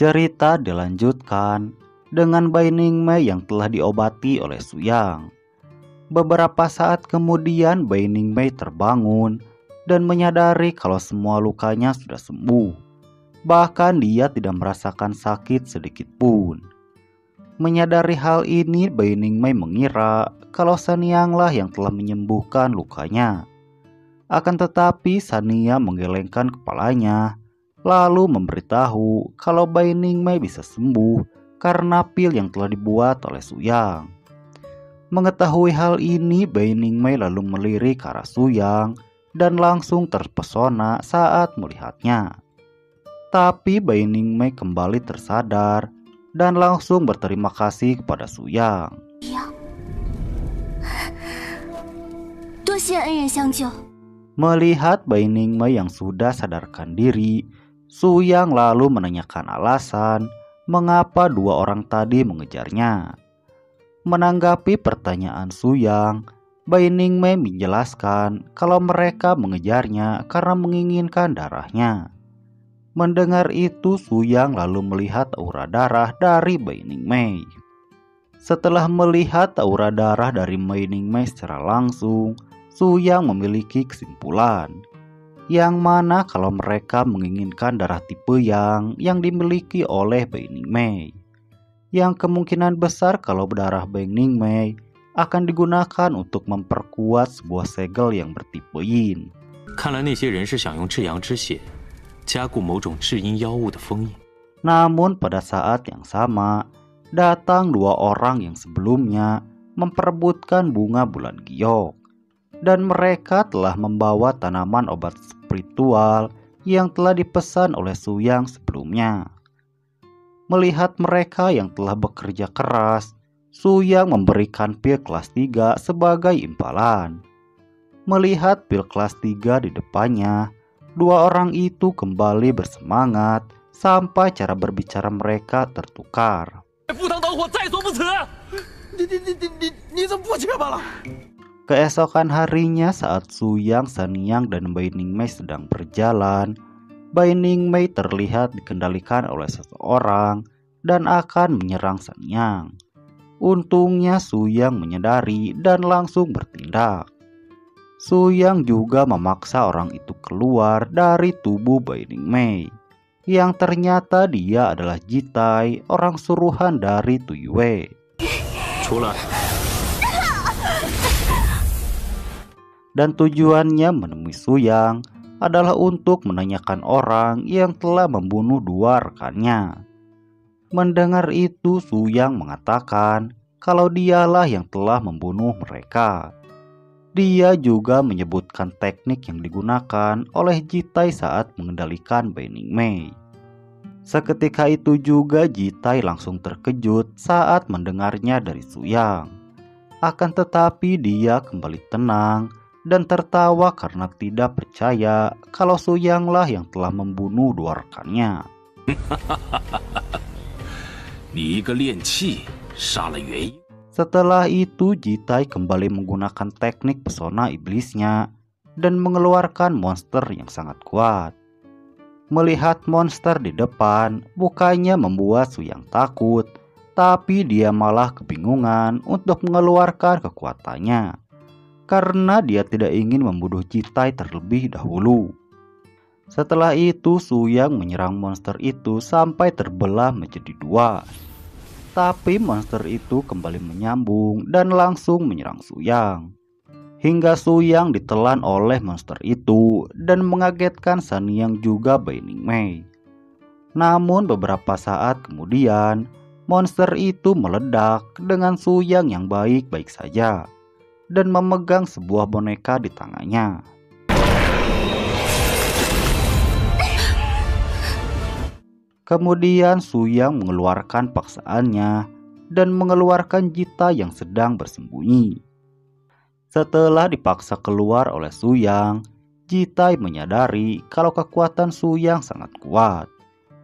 Cerita dilanjutkan dengan Bai Ningmei yang telah diobati oleh Suyang. Beberapa saat kemudian Bai Ningmei terbangun dan menyadari kalau semua lukanya sudah sembuh. Bahkan dia tidak merasakan sakit sedikit pun. Menyadari hal ini, Bai Ningmei mengira kalau Sanyanglah yang telah menyembuhkan lukanya. Akan tetapi Sania menggelengkan kepalanya, lalu memberitahu kalau Bai Ningmei bisa sembuh karena pil yang telah dibuat oleh Suyang. Mengetahui hal ini, Bai Ningmei lalu melirik ke arah Suyang dan langsung terpesona saat melihatnya. Tapi Bai Ningmei kembali tersadar dan langsung berterima kasih kepada Suyang. Melihat Bai Ningmei yang sudah sadarkan diri, Suyang lalu menanyakan alasan mengapa dua orang tadi mengejarnya. Menanggapi pertanyaan Suyang, Bai Ningmei menjelaskan kalau mereka mengejarnya karena menginginkan darahnya. Mendengar itu, Suyang lalu melihat aura darah dari Bai Ningmei. Setelah melihat aura darah dari Bai Ningmei secara langsung, Suyang memiliki kesimpulan yang mana kalau mereka menginginkan darah tipe yang dimiliki oleh Bai Ningmei, yang kemungkinan besar kalau darah Bai Ningmei akan digunakan untuk memperkuat sebuah segel yang bertipe Yin. 看来那些人是想用至阳之血加固某种至阴妖物的封印。 Namun pada saat yang sama, datang dua orang yang sebelumnya memperebutkan bunga bulan giok, dan mereka telah membawa tanaman obat spiritual yang telah dipesan oleh Suyang sebelumnya. Melihat mereka yang telah bekerja keras, Suyang memberikan pil kelas 3 sebagai imbalan. Melihat pil kelas 3 di depannya, dua orang itu kembali bersemangat sampai cara berbicara mereka tertukar. Keesokan harinya saat Suyang, Sanyang, dan Bai Ningmei sedang berjalan, Bai Ningmei terlihat dikendalikan oleh seseorang dan akan menyerang Sanyang. Untungnya Suyang menyadari dan langsung bertindak. Suyang juga memaksa orang itu keluar dari tubuh Bai Ningmei, yang ternyata dia adalah Jitai, orang suruhan dari Tuyue. Dan tujuannya menemui Suyang adalah untuk menanyakan orang yang telah membunuh dua rekannya. Mendengar itu, Suyang mengatakan kalau dialah yang telah membunuh mereka. Dia juga menyebutkan teknik yang digunakan oleh Jitai saat mengendalikan Bai Ningmei. Seketika itu juga Jitai langsung terkejut saat mendengarnya dari Suyang. Akan tetapi dia kembali tenang dan tertawa karena tidak percaya kalau Suyanglah yang telah membunuh dua rekannya. Setelah itu, Jitai kembali menggunakan teknik pesona iblisnya dan mengeluarkan monster yang sangat kuat. Melihat monster di depan, bukannya membuat Suyang takut, tapi dia malah kebingungan untuk mengeluarkan kekuatannya, karena dia tidak ingin membunuh Jitai terlebih dahulu. Setelah itu, Suyang menyerang monster itu sampai terbelah menjadi dua. Tapi monster itu kembali menyambung dan langsung menyerang Suyang. Hingga Suyang ditelan oleh monster itu dan mengagetkan Sanyang juga Bai Ningmei. Namun beberapa saat kemudian, monster itu meledak dengan Suyang yang baik-baik saja dan memegang sebuah boneka di tangannya. Kemudian Suyang mengeluarkan paksaannya dan mengeluarkan Jitai yang sedang bersembunyi. Setelah dipaksa keluar oleh Suyang, Jitai menyadari kalau kekuatan Suyang sangat kuat,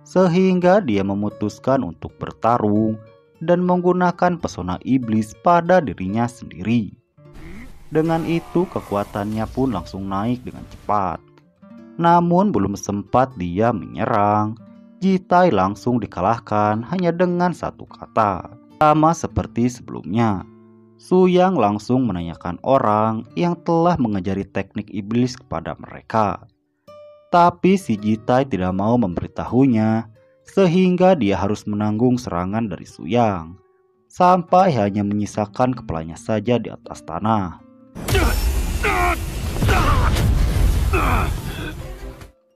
sehingga dia memutuskan untuk bertarung dan menggunakan pesona iblis pada dirinya sendiri. Dengan itu kekuatannya pun langsung naik dengan cepat. Namun belum sempat dia menyerang, Jitai langsung dikalahkan hanya dengan satu kata. Sama seperti sebelumnya, Su Yang langsung menanyakan orang yang telah mengajari teknik iblis kepada mereka. Tapi si Jitai tidak mau memberitahunya, sehingga dia harus menanggung serangan dari Su Yang, sampai hanya menyisakan kepalanya saja di atas tanah.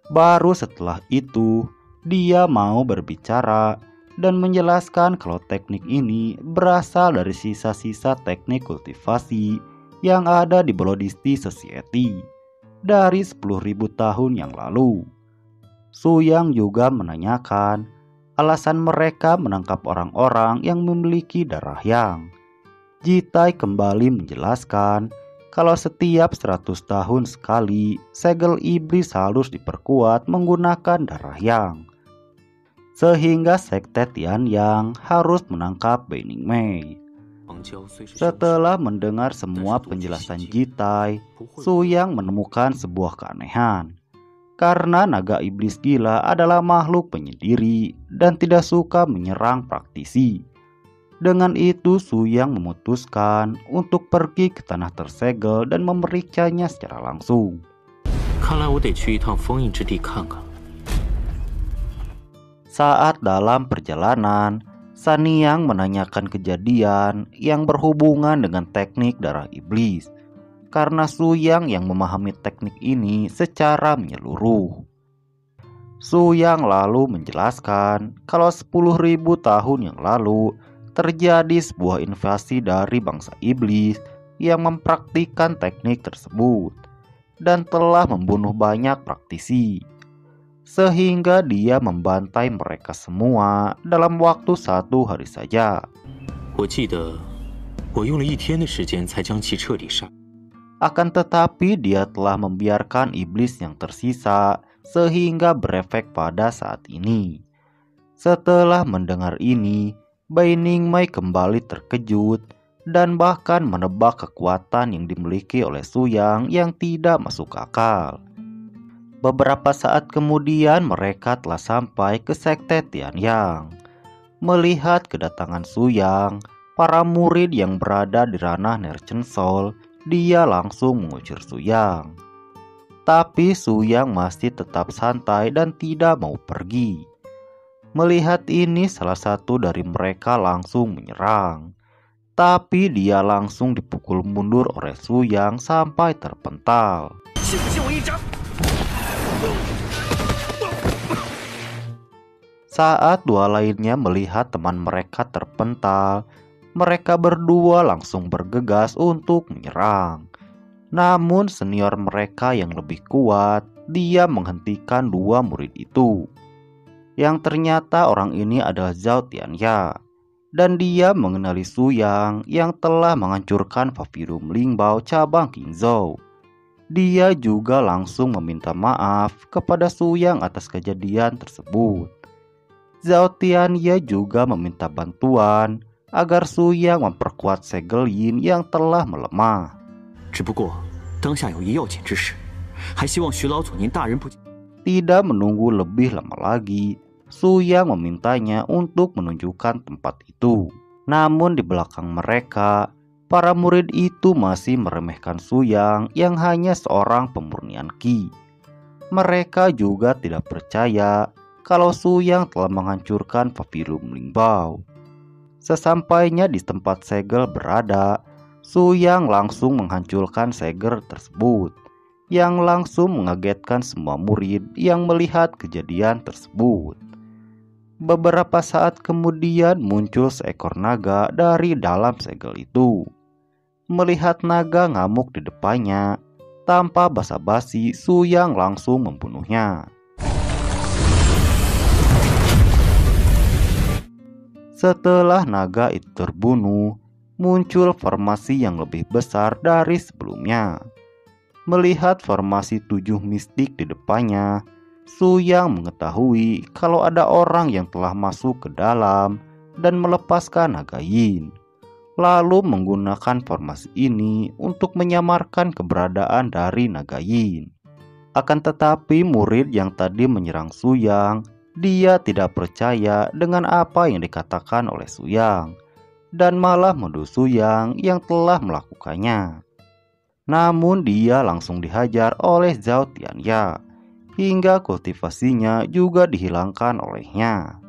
Baru setelah itu, dia mau berbicara dan menjelaskan kalau teknik ini berasal dari sisa-sisa teknik kultivasi yang ada di Bloodisty Society dari 10.000 tahun yang lalu. Su Yang juga menanyakan alasan mereka menangkap orang-orang yang memiliki darah yang. Jitai kembali menjelaskan kalau setiap 100 tahun sekali segel iblis harus diperkuat menggunakan darah yang. Sehingga sekte Tian Yang harus menangkap Bening Mei. Setelah mendengar semua penjelasan Jitai, Su Yang menemukan sebuah keanehan. Karena naga iblis gila adalah makhluk penyendiri dan tidak suka menyerang praktisi. Dengan itu Su Yang memutuskan untuk pergi ke tanah tersegel dan memeriksanya secara langsung. Saat dalam perjalanan, Sanyang menanyakan kejadian yang berhubungan dengan teknik darah iblis, karena Su Yang memahami teknik ini secara menyeluruh. Su Yang lalu menjelaskan kalau 10.000 tahun yang lalu terjadi sebuah invasi dari bangsa iblis yang mempraktikkan teknik tersebut dan telah membunuh banyak praktisi, sehingga dia membantai mereka semua dalam waktu 1 hari saja. Akan tetapi dia telah membiarkan iblis yang tersisa sehingga berefek pada saat ini. Setelah mendengar ini, Bening Mei kembali terkejut dan bahkan menebak kekuatan yang dimiliki oleh Su Yang yang tidak masuk akal. Beberapa saat kemudian mereka telah sampai ke sekte Tian Yang. Melihat kedatangan Su Yang, para murid yang berada di ranah Nerchen Soul, dia langsung mengusir Su Yang. Tapi Su Yang masih tetap santai dan tidak mau pergi. Melihat ini, salah satu dari mereka langsung menyerang. Tapi dia langsung dipukul mundur oleh Su Yang sampai terpental. Saat dua lainnya melihat teman mereka terpental, mereka berdua langsung bergegas untuk menyerang. Namun senior mereka yang lebih kuat, dia menghentikan dua murid itu. Yang ternyata orang ini adalah Zhao Tianya, dan dia mengenali Su Yang telah menghancurkan Papyrus Lingbao cabang Qingzhou. Dia juga langsung meminta maaf kepada Su Yang atas kejadian tersebut. Zhao Tianya juga meminta bantuan agar Su Yang memperkuat segel Yin yang telah melemah. Tidak menunggu lebih lama lagi, Su Yang memintanya untuk menunjukkan tempat itu. Namun di belakang mereka, para murid itu masih meremehkan Su Yang hanya seorang pemurnian Qi. Mereka juga tidak percaya kalau Su Yang telah menghancurkan Papyrus Lingbao. Sesampainya di tempat segel berada, Su Yang langsung menghancurkan segel tersebut, yang langsung mengagetkan semua murid yang melihat kejadian tersebut. Beberapa saat kemudian muncul seekor naga dari dalam segel itu. Melihat naga ngamuk di depannya, tanpa basa-basi Su Yang langsung membunuhnya. Setelah naga itu terbunuh, muncul formasi yang lebih besar dari sebelumnya. Melihat formasi 7 mistik di depannya, Su Yang mengetahui kalau ada orang yang telah masuk ke dalam dan melepaskan naga Yin, lalu menggunakan formasi ini untuk menyamarkan keberadaan dari naga Yin. Akan tetapi murid yang tadi menyerang Su Yang Dia tidak percaya dengan apa yang dikatakan oleh Su Yang dan malah menuduh Su Yang yang telah melakukannya. Namun dia langsung dihajar oleh Zhao Tianya hingga kultivasinya juga dihilangkan olehnya.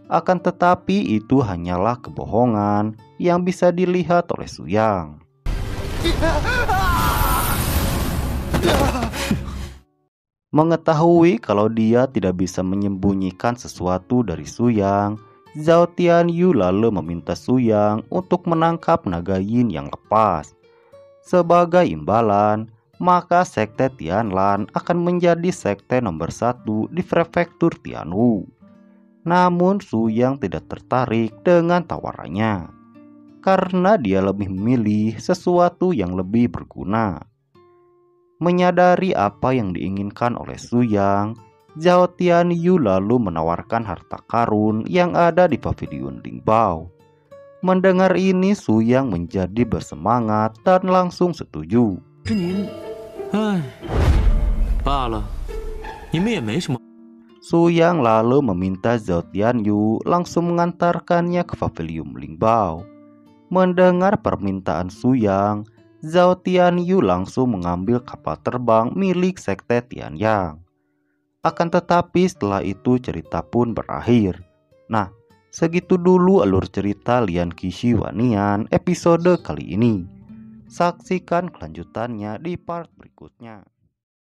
Akan tetapi itu hanyalah kebohongan yang bisa dilihat oleh Su Yang. Mengetahui kalau dia tidak bisa menyembunyikan sesuatu dari Su Yang, Zhao Tianyu lalu meminta Su Yang untuk menangkap naga yin yang lepas. Sebagai imbalan, maka sekte Tianlan akan menjadi sekte nomor 1 di prefektur Tianwu. Namun Su Yang tidak tertarik dengan tawarannya, karena dia lebih memilih sesuatu yang lebih berguna. Menyadari apa yang diinginkan oleh Su Yang, Zhao Tianyu lalu menawarkan harta karun yang ada di pavilion Lingbao. Mendengar ini Su Yang menjadi bersemangat dan langsung setuju. Su Yang lalu meminta Zhao Tianyu langsung mengantarkannya ke pavilion Lingbao. Mendengar permintaan Su Yang, Zhao Tianyu langsung mengambil kapal terbang milik sekte Tianyang. Akan tetapi setelah itu cerita pun berakhir. Nah, segitu dulu alur cerita Lian Qixi Huanian episode kali ini. Saksikan kelanjutannya di part berikutnya.